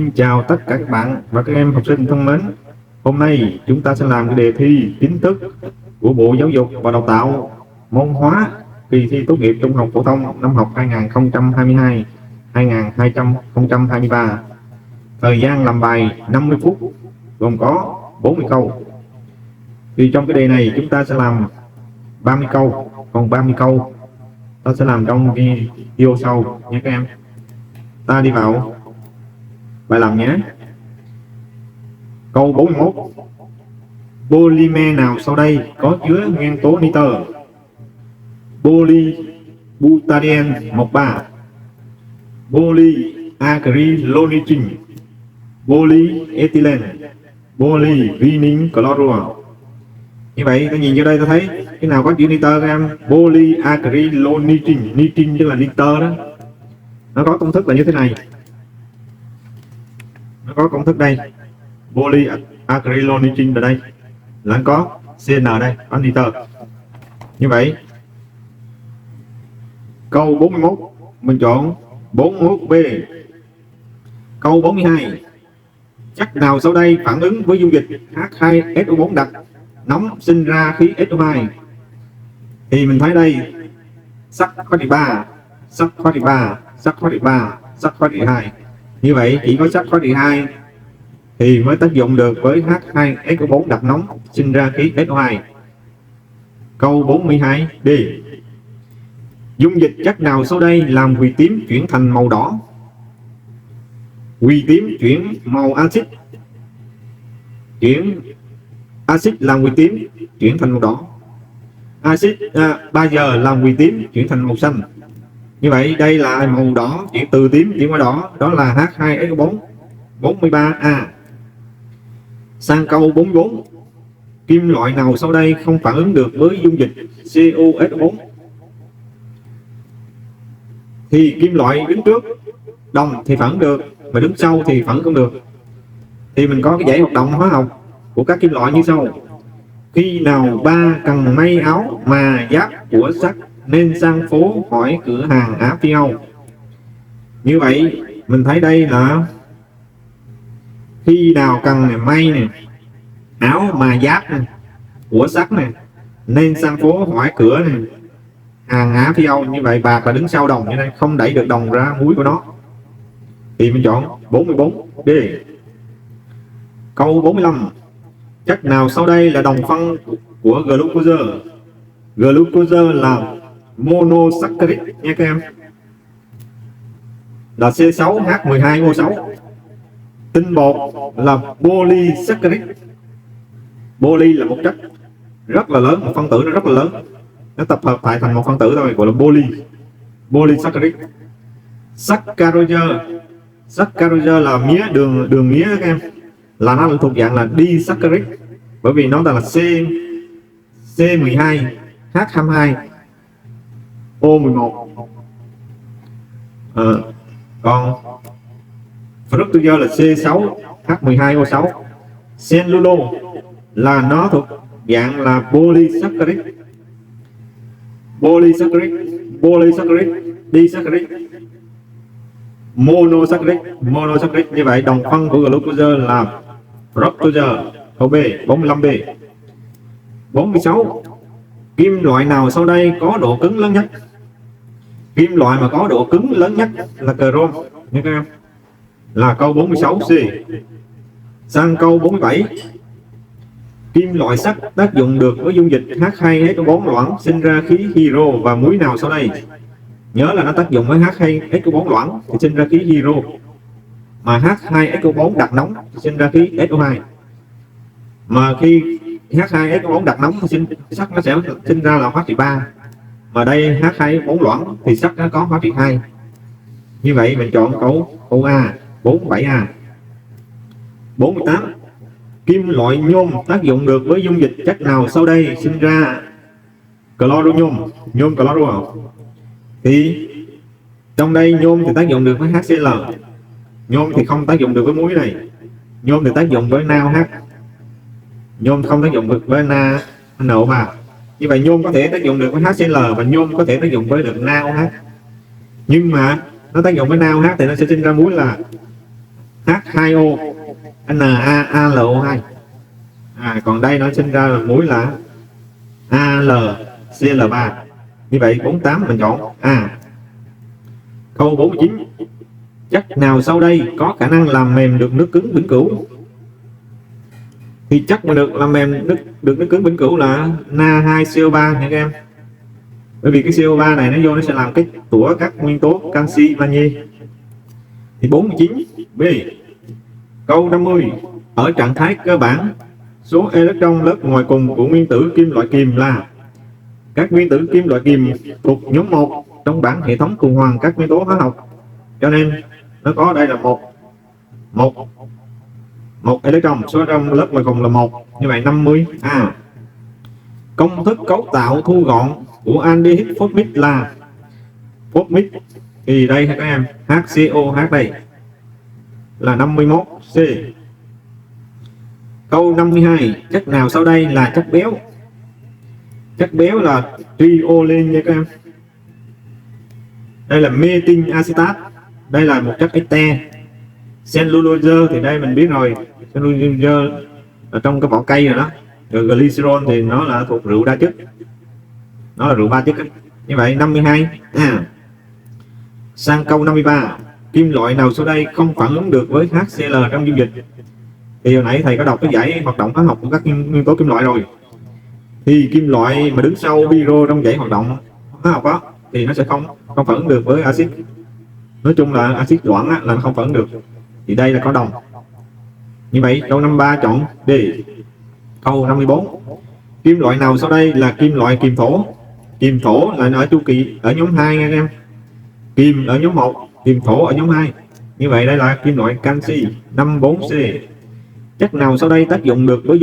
Xin chào tất cả các bạn và các em học sinh thân mến. Hôm nay chúng ta sẽ làm cái đề thi chính thức của Bộ Giáo dục và Đào tạo môn hóa kỳ thi tốt nghiệp trung học phổ thông năm học 2022-2023. Thời gian làm bài 50 phút, gồm có 40 câu. Thì trong cái đề này chúng ta sẽ làm 30 câu, còn 30 câu ta sẽ làm trong video sau nha các em. Ta đi vào bài làm nhé. Câu 41. Polymer nào sau đây có chứa nguyên tố nitơ? Polybutadiene 13, polyacrylonitrile, polyethylene, polyvinyl chlorua. Như vậy ta nhìn vô đây ta thấy cái nào có chữ nitơ các em? Polyacrylonitrile, nitrile tức là nitơ đó. Nó có công thức là như thế này. Nó có công thức đây. Polyacrylonitrile ở đây là có CN đây, có nitơ. Như vậy câu 41 mình chọn 41B. Câu 42. Chất nào sau đây phản ứng với dung dịch H2SO4 đặc nóng sinh ra khí SO2? Thì mình thấy đây sắt H3, sắt H3, sắt H3, sắt H2. Như vậy chỉ có sắt H2 thì mới tác dụng được với H2SO4 đặc nóng sinh ra khí SO2. Câu 42D. Dung dịch chất nào sau đây làm quỳ tím chuyển thành màu đỏ? Quỳ tím chuyển màu axit, chuyển axit làm quỳ tím chuyển thành màu đỏ, axit bazơ làm quỳ tím chuyển thành màu xanh. Như vậy đây là màu đỏ, chuyển từ tím chuyển qua đỏ, đó là H2SO4 43A. Sang câu 44. Kim loại nào sau đây không phản ứng được với dung dịch CuSO4? Thì kim loại đứng trước đồng thì phản ứng được, mà đứng sau thì phản ứng không được. Thì mình có cái dãy hoạt động hóa học của các kim loại như sau. Khi nào ba cần may áo mà giáp của sắt nên sang phố hỏi cửa hàng Á Phi Âu. Như vậy mình thấy đây là khi nào cần này, may này, áo mà giáp này, của sắt này, nên sang phố hỏi cửa này, hàng Á Phi Âu. Như vậy bạc là đứng sau đồng, như đây không đẩy được đồng ra muối của nó. Thì mình chọn 44D. Câu 45. Chất nào sau đây là đồng phân của glucose? Glucose là monosaccharide nha các em, là C6H12O6. Tinh bột là polysaccharide. Poly là một chất rất là lớn, một phân tử nó rất là lớn, nó tập hợp lại thành một phân tử thôi, gọi là polysaccharide. Saccharose, saccharose là mía, đường mía các em, là nó thuộc dạng là disaccharide, bởi vì nó là C12 H22 O11. Còn fructose là C6 H12O6. Cellulose là nó thuộc dạng là polysaccharide, disaccharide, monosaccharide. Như vậy đồng phân của glucose là fructose. Câu B 45B. 46. Kim loại nào sau đây có độ cứng lớn nhất? Kim loại mà có độ cứng lớn nhất là chrome nha các em, là câu 46C. Sang câu 47. Kim loại sắt tác dụng được với dung dịch H2SO4 loãng sinh ra khí hydro và muối nào sau đây? Nhớ là nó tác dụng với H2SO4 loãng thì sinh ra khí hydro, mà H2SO4 đặc nóng thì sinh ra khí SO2. Mà khi H2SO4 đặc nóng thì sắt nó sẽ sinh ra là hóa trị 3, mà đây H2SO4 loãng thì sắt nó có hóa trị 2. Như vậy mình chọn câu A 47A. 48. Kim loại nhôm tác dụng được với dung dịch chất nào sau đây sinh ra chloronhôm, nhôm chloro? Thì trong đây nhôm thì tác dụng được với HCl, nhôm thì không tác dụng được với muối này. Nhôm thì tác dụng với NaOH, nhôm không tác dụng được với NO3. Như vậy nhôm có thể tác dụng được với HCl và nhôm có thể tác dụng với được NaOH. Nhưng mà nó tác dụng với NaOH thì nó sẽ sinh ra muối là H2O NaAlO2. Còn đây nó sinh ra là muối là AlCl3. Như vậy 48 mình chọn A. Câu 49. Chất nào sau đây có khả năng làm mềm được nước cứng vĩnh cửu? Thì chất mà được làm mềm được nước cứng vĩnh cửu là Na2CO3 nha các em. Bởi vì cái CO3 này nó vô nó sẽ làm cái tủa các nguyên tố canxi, magie. Thì 49 B. Câu 50. Ở trạng thái cơ bản, số electron lớp ngoài cùng của nguyên tử kim loại kiềm là các nguyên tử kim loại kiềm thuộc nhóm 1 trong bảng hệ thống tuần hoàn các nguyên tố hóa học. Cho nên nó có đây là một electron, số electron lớp ngoài cùng là 1. Như vậy 50 A. Công thức cấu tạo thu gọn của aldehyde phosphimic là phosphimic, thì đây các em HCOH đây là 51 C. Câu 52. Chất nào sau đây là chất béo? Chất béo là triolin nha các em. Đây là methyl acetate, đây là một chất ester. Cellulose thì đây mình biết rồi, cellulose ở trong cái vỏ cây rồi đó. Rồi glycerol thì nó là thuộc rượu đa chất, nó là rượu ba chất. Như vậy 52 Sang câu 53. Kim loại nào sau đây không phản ứng được với HCl trong dung dịch? Thì hồi nãy thầy có đọc cái giải hoạt động hóa học của các nguyên tố kim loại rồi. Thì kim loại mà đứng sau piro trong dãy hoạt động hóa học đó thì nó sẽ không phản ứng được với axit. Nói chung là axit loãng là không phản ứng được. Thì đây là có đồng. Như vậy câu 53 chọn D. Câu 54. Kim loại nào sau đây là kim loại kiềm thổ? Kiềm thổ là ở chu kỳ ở nhóm 2 nha các em. Kiềm ở nhóm 1, kiềm thổ ở nhóm 2. Như vậy đây là kim loại canxi 54C. Chất nào sau đây tác dụng được với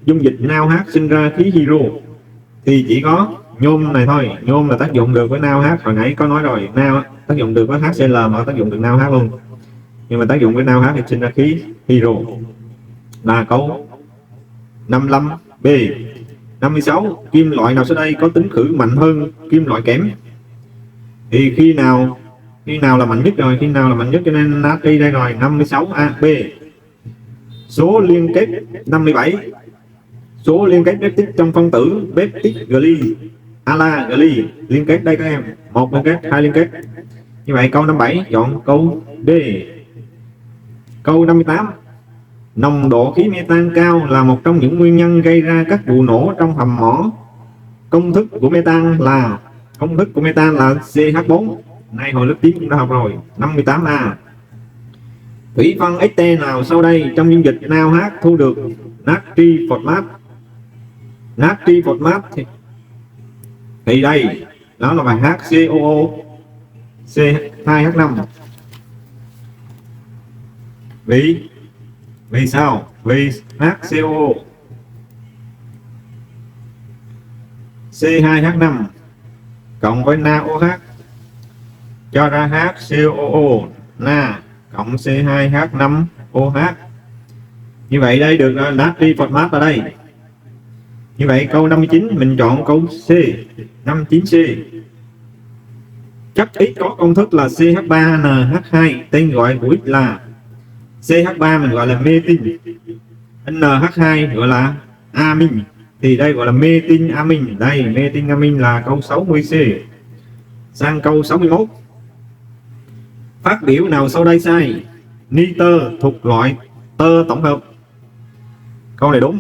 dung dịch NaOH sinh ra khí hydro? Thì chỉ có nhôm này thôi. Nhôm là tác dụng được với NaOH, hồi nãy có nói rồi, NaOH tác dụng được với HCl mà tác dụng được NaOH luôn. Nhưng mà tác dụng với NaOH thì sinh ra khí hydro. Là câu 55 B. 56. Kim loại nào sau đây có tính khử mạnh hơn kim loại kẽm? Thì khi nào là mạnh nhất rồi, cho nên natri đây rồi 56 A. B. Số liên kết 57. Số liên kết peptide trong phân tử peptide gly, ala gly liên kết đây các em, 1 liên kết, 2 liên kết. Như vậy câu 57 chọn câu D. Câu 58. Nồng độ khí metan cao là một trong những nguyên nhân gây ra các vụ nổ trong hầm mỏ. Công thức của metan là CH4. Nay hồi lớp 9 cũng đã học rồi. 58A. Thủy phân ester nào sau đây trong dung dịch NaOH thu được natri phosphate? Natri phosphate thì đây đó là bài HCOO C2H5. Vì sao? Vì HCOO C2H5 cộng với NaOH cho ra HCOO Na cộng C2H5OH. Như vậy đây được natri phosphate ở đây. Như vậy câu 59 mình chọn câu C. 59C. Chất X có công thức là CH3NH2, tên gọi của X là CH3 mình gọi là methyl, NH2 gọi là amin, thì đây gọi là methyl amin. Đây methyl amin là câu 60C. Sang câu 61. Phát biểu nào sau đây sai? Nitơ thuộc loại tơ tổng hợp. Câu này đúng.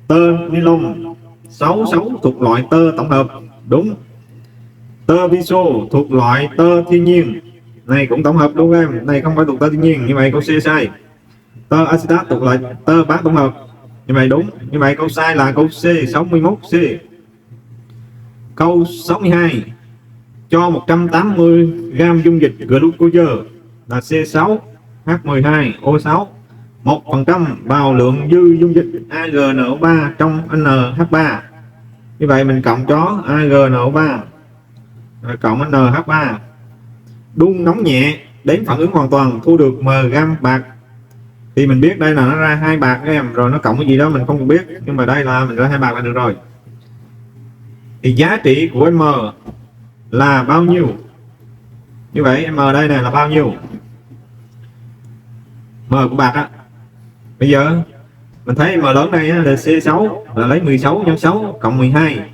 Tơ nylon 66 thuộc loại tơ tổng hợp. Đúng. Tơ viso thuộc loại tơ thiên nhiên. Này cũng tổng hợp đúng em. Này không phải thuộc tơ thiên nhiên. Như vậy câu C sai. Tơ acetate thuộc loại tơ bán tổng hợp. Như vậy đúng. Như vậy câu sai là câu C. 61C. Câu 62. Cho 180 gram dung dịch glucose là C6H12O6 1% vào lượng dư dung dịch AgNO3 trong NH3. Như vậy mình cộng cho AgNO3 rồi cộng NH3. Đun nóng nhẹ đến phản ứng hoàn toàn thu được m gam bạc. Thì mình biết đây là nó ra 2 bạc các em, rồi nó cộng cái gì đó mình không biết, nhưng mà đây là mình ra 2 bạc là được rồi. Thì giá trị của m là bao nhiêu? Như vậy m đây này là bao nhiêu? M của bạc á. Bây giờ mình thấy M lớn này á, là C6 là lấy 16 nhân 6 cộng 12,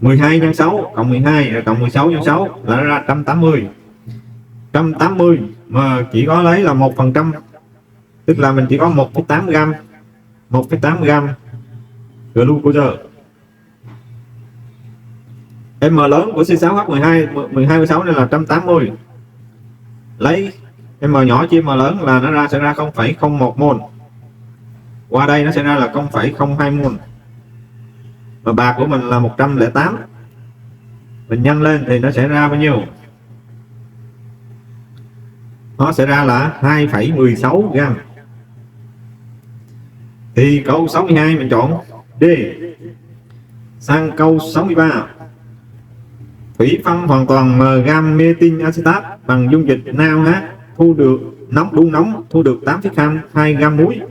12 nhân 6 cộng 12 là cộng 16 nhân 6 là ra 180. 180 mà chỉ có lấy là 1%, tức là mình chỉ có 1,8 gram, 1,8 gram glucose. M lớn của C6H12 1216 này là 180, lấy M nhỏ chia M lớn là nó sẽ ra 0,01 mol, qua đây nó sẽ ra là 0,02 mol, và bạc của mình là 108, mình nhân lên thì nó sẽ ra bao nhiêu? Nó sẽ ra là 2,16 gram. Thì câu 62 mình chọn D. Sang câu 63. Thủy phân hoàn toàn m gam metin acetat bằng dung dịch NaOH thu được đun nóng thu được 8,2 gam muối.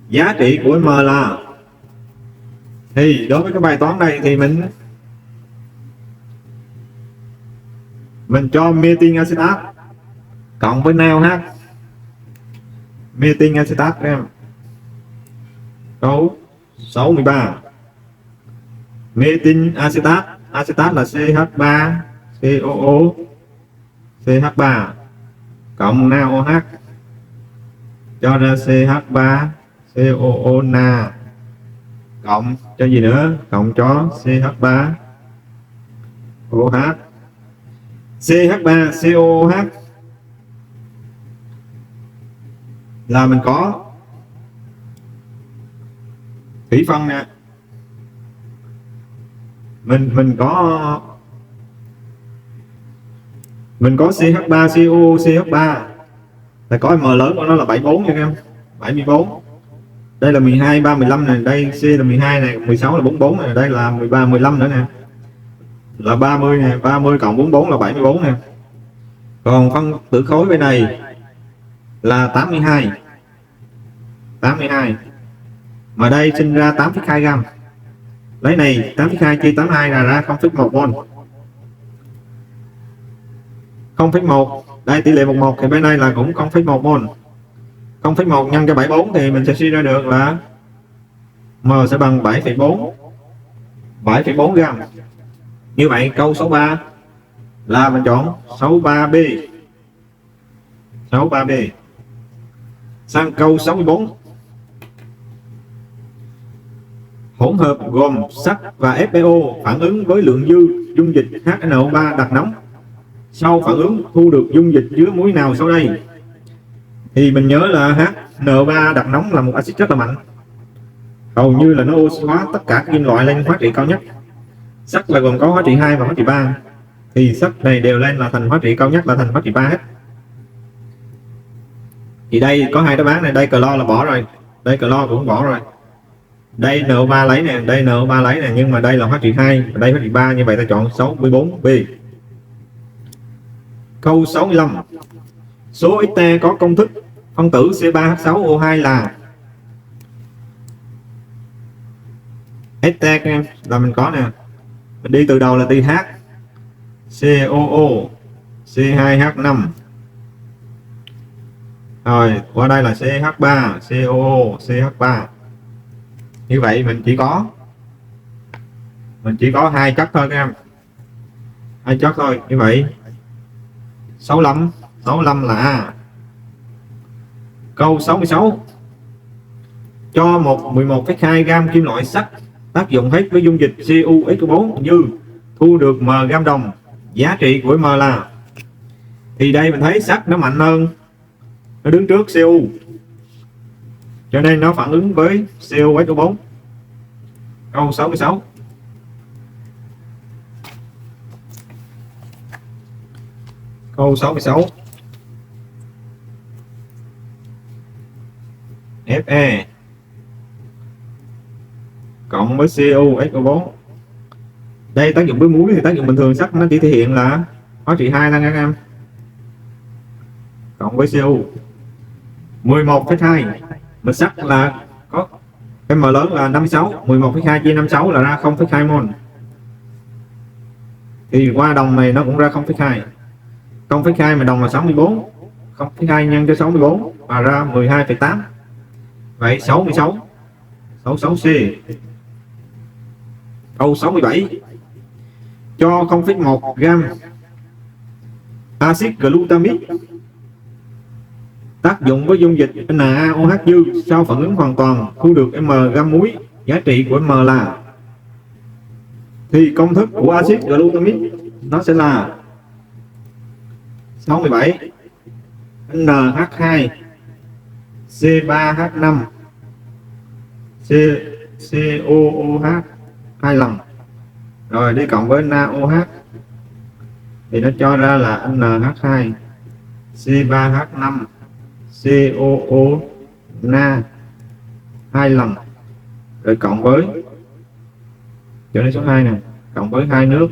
Giá trị của m là, thì đối với cái bài toán này thì mình cho metin acetat cộng với NaOH, metin acetat em. Câu 63. Metin acetat, acetat là CH3 COO CH3 cộng NaOH cho ra CH3 COO Na cộng cho gì nữa, cộng cho CH3 OH, CH3 COOH là mình có thủy phân nè, mình có CH3CO CH3 là có M lớn của nó là 74 nha các em, 74. Đây là 12 3 15 này, đây C là 12 này, 16 là 44 này, đây là 13 15 nữa nè, là 30 nè, 30 cộng 44 là 74 nè. Còn phân tử khối bên này là 82, mà đây sinh ra 8,2 gram. Lấy này 8,2 chia 82 là ra 0,1 mol. 0,1, đây tỷ lệ 11 thì bên đây là cũng 0,1 mol. 0,1 nhân cho 74 thì mình sẽ suy ra được là M sẽ bằng 7,4 gram. Như vậy câu số 3 là mình chọn 63B. 63B. Sang câu 64. Hỗn hợp gồm sắt và FeO phản ứng với lượng dư dung dịch HNO3 đặc nóng. Sau phản ứng thu được dung dịch chứa muối nào sau đây? Thì mình nhớ là HNO3 đặc nóng là một axit rất là mạnh, hầu như là nó oxy hóa tất cả các kim loại lên hóa trị cao nhất. Sắt là gồm có hóa trị 2 và hóa trị 3, thì sắt này đều lên là thành hóa trị cao nhất là thành hóa trị 3 hết. Thì đây có hai đáp án này, đây clo là bỏ rồi, đây clo cũng bỏ rồi, đây NO3 lấy nè, đây NO3 lấy nè, nhưng mà đây là hóa trị 2 và đây hóa trị 3, như vậy ta chọn 64B. Câu 65. Số ester có công thức phân tử C3H6O2 là, ester em là mình có nè, mình đi từ đầu là từ H, COO, C2H5, rồi qua đây là CH3, COO, CH3. Như vậy mình chỉ có hai chất thôi các em, hai chất thôi. Như vậy 65 là A. Câu 66. Cho 11,2 gram kim loại sắt tác dụng hết với dung dịch CuSO4 như thu được M gam đồng. Giá trị của M là, thì đây mình thấy sắt nó mạnh hơn, nó đứng trước Cu, cho nên nó phản ứng với CuSO4. Câu 66. Câu 66. Fe cộng với CuSO4. Đây tác dụng với muối thì tác dụng bình thường, sắt nó chỉ thể hiện là hóa trị 2 thôi các em, cộng với Cu 11,2. Mình sắt là có cái M lớn là 56, 11,2 chia 56 là ra 0,2 mol, thì qua đồng này nó cũng ra 0,2. 0,2 mà đồng là 64, 0,2 nhân cho 64 và ra 12,8. Vậy 66 66C. Câu 67. Cho 0,1 gam axit glutamic tác dụng với dung dịch NaOH dư, sau phản ứng hoàn toàn thu được m gam muối, giá trị của m là, thì công thức của axit glutamic nó sẽ là 67 NH2 C3H5 COOH 2 lần, rồi đi cộng với NaOH thì nó cho ra là NH2 C3H5 COO Na 2 lần, rồi cộng với cho đến số 2 nè, cộng với 2 nước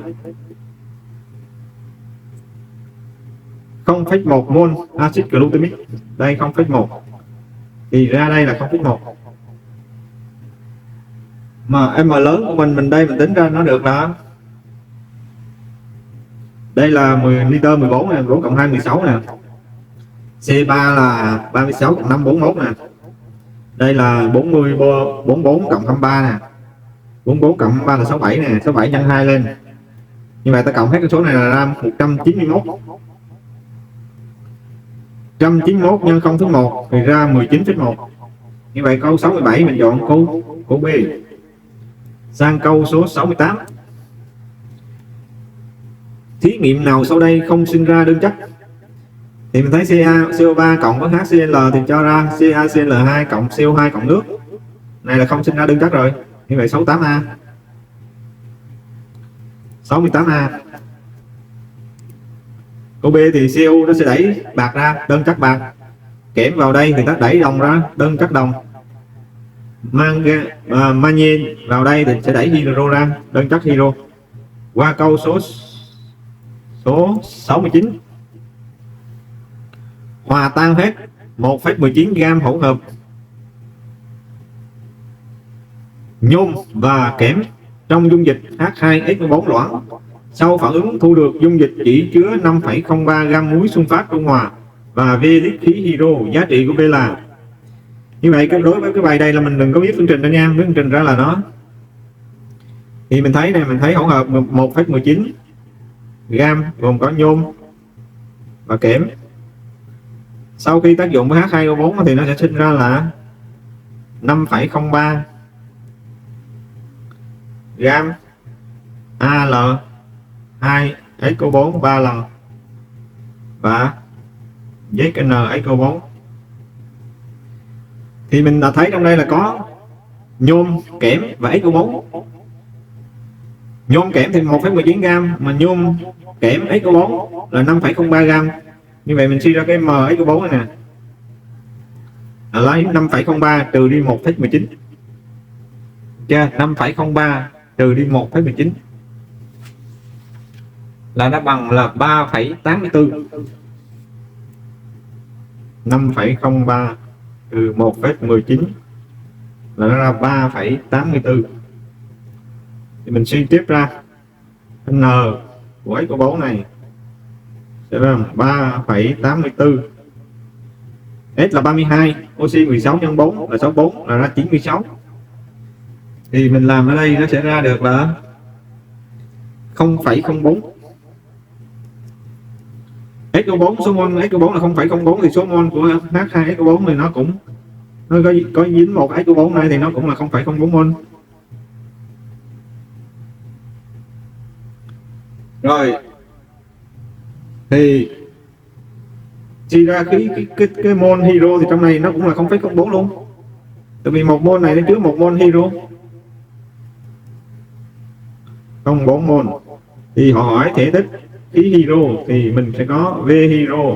0,1 mol axit glutamic. Đây 0,1 thì ra đây là 0,1, mà m lớn của mình đây mình tính ra nó được là đây là 10 liter 14 nè, 4 cộng 2 16 nè, C3 là 36 cộng 5 41 nè, đây là 40 44 cộng 23 nè, 44 cộng 23 là 67 nè, 67 nhân 2 lên, như vậy ta cộng hết cái số này là ra 191. 191 nhân 0,1 thì ra 19,1. Như vậy câu 67 mình chọn câu B. Sang câu số 68. Thí nghiệm nào sau đây không sinh ra đơn chất? Thì mình thấy CO3 cộng với HCl thì cho ra CaCl2 cộng CO2 cộng nước. Này là không sinh ra đơn chất rồi. Như vậy 68A. 68A. Câu B thì Cu nó sẽ đẩy bạc ra, đơn chất bạc. Kẽm vào đây thì ta đẩy đồng ra, đơn chất đồng. Magie vào đây thì sẽ đẩy hydro ra, đơn chất hydro. Qua câu số 69. Hòa tan hết 1,19 gam hỗn hợp nhôm và kẽm trong dung dịch H2SO4 loãng, sau phản ứng thu được dung dịch chỉ chứa 5,03 gam muối sun phát trung hòa và V lít khí hydro, giá trị của V là. Như vậy đối với cái bài đây là mình đừng có viết phương trình đâu nha, viết phương trình ra là nó thì mình thấy này, mình thấy hỗn hợp 1,19 gam gồm có nhôm và kẽm, sau khi tác dụng với H2O4 thì nó sẽ sinh ra là 5,03 gam Al2SO4 3 lần và ZnSO4. Thì mình đã thấy trong đây là có nhôm, kẽm và SO4. Nhôm kẽm thì 1,19 gam, mà nhôm kẽm SO4 là 5,03 gam. Như vậy mình suy ra cái M SO4 này nè là lấy 5,03 trừ đi 1,19. Chưa? 5,03 trừ đi 1,19 là nó bằng là 3,84. 5,03 trừ 1,19 là nó ra 3,84. Thì mình suy tiếp ra N của SO4 này sẽ bằng 3,84. S là 32, oxy 16 nhân 4 là 64, là ra 96. Thì mình làm ở đây nó sẽ ra được là 0,04. SO4 số mol SO4 là 0,04 thì số mol của H2SO4 thì nó cũng có dính một SO4 này thì nó cũng là 0,04 mol. Rồi thì suy ra cái mol hydro thì trong này nó cũng là 0,04 luôn, tại vì một mol này nó chứa một mol hydro. 0,4 mol thì họ hỏi thể tích khí hydro thì mình sẽ có V hydro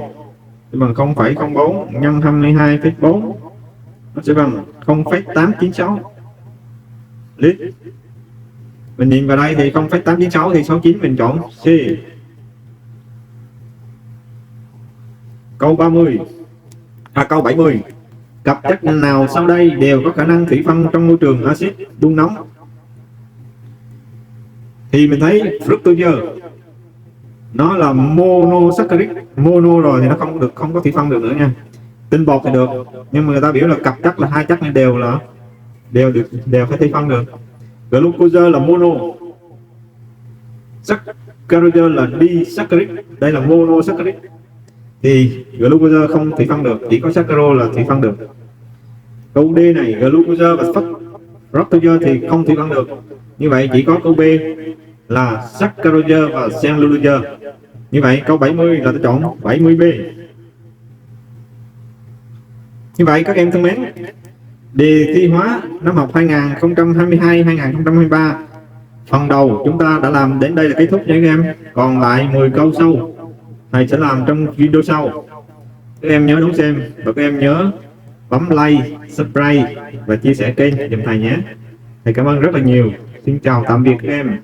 bằng 0,04 nhân 22,4, nó sẽ bằng 0,896 lít. Mình nhìn vào đây thì 0,896 thì 69 mình chọn C. Câu 30. Câu 70. Cặp chất nào sau đây đều có khả năng thủy phân trong môi trường axit đun nóng? Thì mình thấy fructose nó là monosaccharide. Mono rồi thì nó không có thủy phân được nữa nha. Tinh bột thì được, nhưng mà người ta biểu là cặp chất là hai chất này đều phải thủy phân được. Glucose là mono, saccharose là disaccharide, đây là monosaccharide. Thì glucose không thủy phân được, chỉ có saccharose là thủy phân được. Câu D này glucose và fructose thì không thủy phân được, như vậy chỉ có câu B là saccharose và cellulose. Như vậy câu 70 là tôi chọn 70B. Như vậy các em thân mến, đề thi hóa năm học 2022-2023 phần đầu chúng ta đã làm đến đây là kết thúc nha các em. Còn lại 10 câu sau thầy sẽ làm trong video sau. Các em nhớ đón xem và các em nhớ bấm like, subscribe và chia sẻ kênh giùm thầy nhé. Thầy cảm ơn rất là nhiều. Xin chào tạm biệt các em.